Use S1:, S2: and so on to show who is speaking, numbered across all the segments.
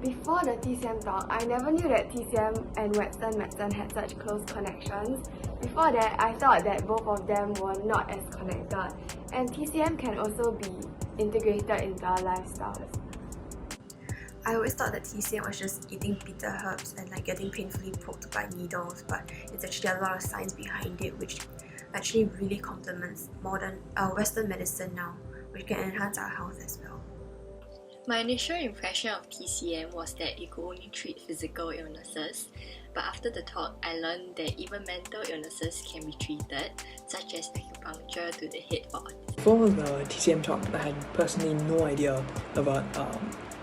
S1: Before the TCM talk, I never knew that TCM and Western medicine had such close connections. Before that, I thought that both of them were not as connected, and TCM can also be integrated into our lifestyles.
S2: I always thought that TCM was just eating bitter herbs and getting painfully poked by needles, but it's actually a lot of science behind it, which actually really complements modern Western medicine now, which can enhance our health as well.
S3: My initial impression of TCM was that it could only treat physical illnesses, but after the talk, I learned that even mental illnesses can be treated, such as acupuncture to the head for autism.
S4: Before the TCM talk, I had personally no idea about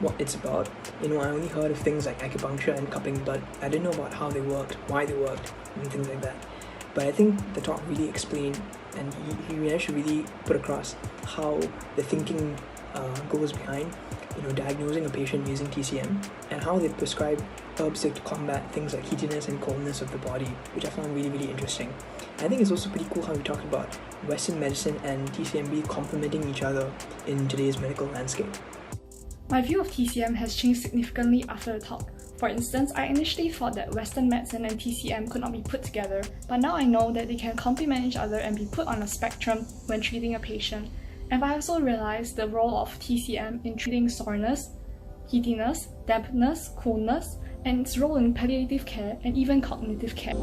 S4: what it's about. I only heard of things like acupuncture and cupping, but I didn't know about how they worked, why they worked, and things like that. But I think the talk really explained, and he managed to really put across how the thinking goes behind diagnosing a patient using TCM, and how they prescribe herbs to combat things like heatiness and coldness of the body, which I found really, really interesting. And I think it's also pretty cool how we talked about Western medicine and TCM really complementing each other in today's medical landscape.
S5: My view of TCM has changed significantly after the talk. For instance, I initially thought that Western medicine and TCM could not be put together, but now I know that they can complement each other and be put on a spectrum when treating a patient. And I also realized the role of TCM in treating soreness, heatiness, dampness, coolness, and its role in palliative care and even cognitive care.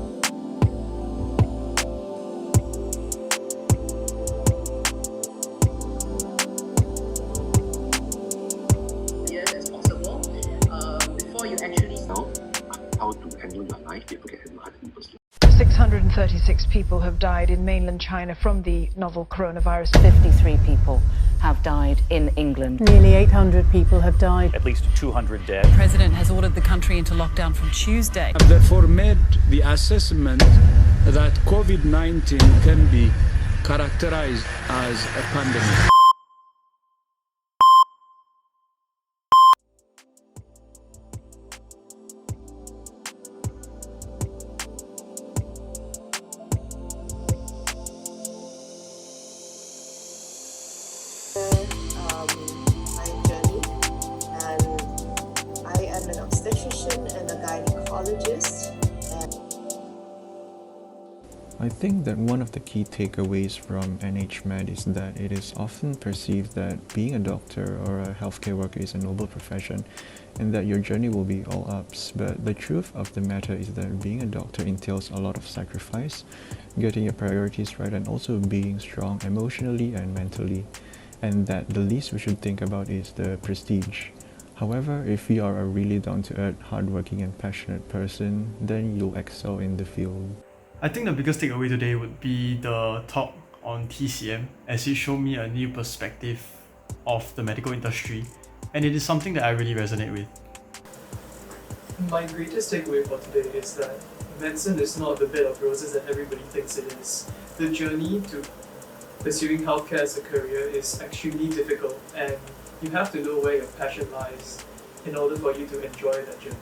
S6: As possible before you actually know how to handle your life, people can handle other people's life.
S7: 636 people have died in mainland China from the novel coronavirus.
S8: 53 people have died in England.
S9: Nearly 800 people have died.
S10: At least 200 dead.
S11: The President has ordered the country into lockdown from Tuesday.
S12: I've therefore made the assessment that COVID-19 can be characterized as a pandemic.
S13: I'm an obstetrician and a gynecologist.
S14: I think that one of the key takeaways from NHMed is that it is often perceived that being a doctor or a healthcare worker is a noble profession and that your journey will be all ups. But the truth of the matter is that being a doctor entails a lot of sacrifice, getting your priorities right, and also being strong emotionally and mentally. And that the least we should think about is the prestige. However, if you are a really down-to-earth, hardworking and passionate person, then you'll excel in the field.
S15: I think the biggest takeaway today would be the talk on TCM, as it showed me a new perspective of the medical industry, and it is something that I really resonate with.
S16: My greatest takeaway for today is that medicine is not the bed of roses that everybody thinks it is. The journey to pursuing healthcare as a career is extremely difficult, and you have to know where your passion lies in order for you to enjoy that journey.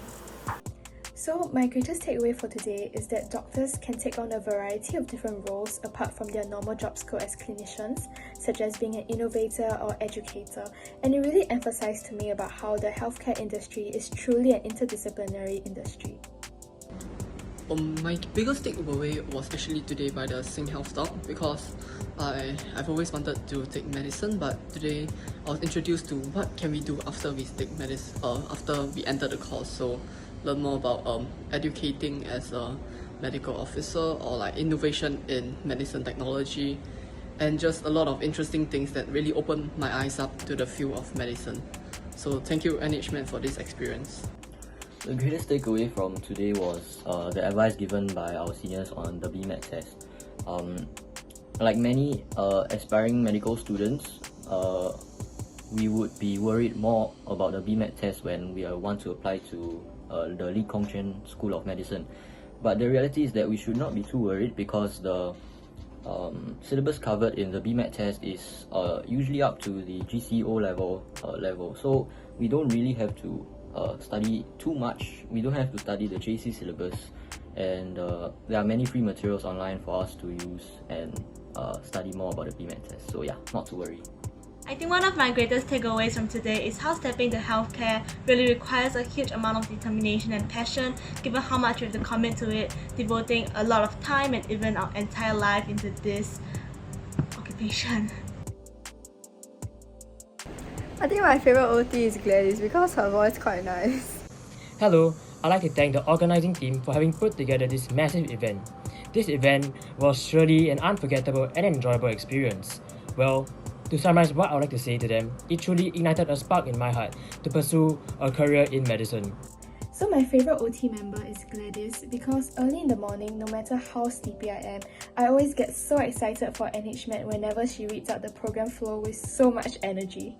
S17: So my greatest takeaway for today is that doctors can take on a variety of different roles apart from their normal job scope as clinicians, such as being an innovator or educator, and it really emphasized to me about how the healthcare industry is truly an interdisciplinary industry.
S18: My biggest takeaway was actually today by the Sing Health talk, because I've always wanted to take medicine, but today I was introduced to what can we do after we take medicine, after we enter the course. So learn more about educating as a medical officer, or like innovation in medicine technology, and just a lot of interesting things that really opened my eyes up to the field of medicine. So thank you NHMed for this experience.
S19: The greatest takeaway from today was the advice given by our seniors on the BMAT test. Like many aspiring medical students, we would be worried more about the BMAT test when we want to apply to the Lee Kong Chian School of Medicine. But the reality is that we should not be too worried, because the syllabus covered in the BMAT test is usually up to the GCO level. So we don't really have to study too much. We don't have to study the JC syllabus, and there are many free materials online for us to use and study more about the BMAT test. So yeah, not to worry.
S10: I think one of my greatest takeaways from today is how stepping into healthcare really requires a huge amount of determination and passion, given how much we have to commit to it, devoting a lot of time and even our entire life into this occupation.
S20: I think my favourite OT is Gladys because her voice quite nice.
S21: Hello, I'd like to thank the organising team for having put together this massive event. This event was surely an unforgettable and enjoyable experience. Well, to summarize what I would like to say to them, it truly ignited a spark in my heart to pursue a career in medicine.
S17: So my favourite OT member is Gladys because early in the morning, no matter how sleepy I am, I always get so excited for NHMed whenever she reads out the program flow with so much energy.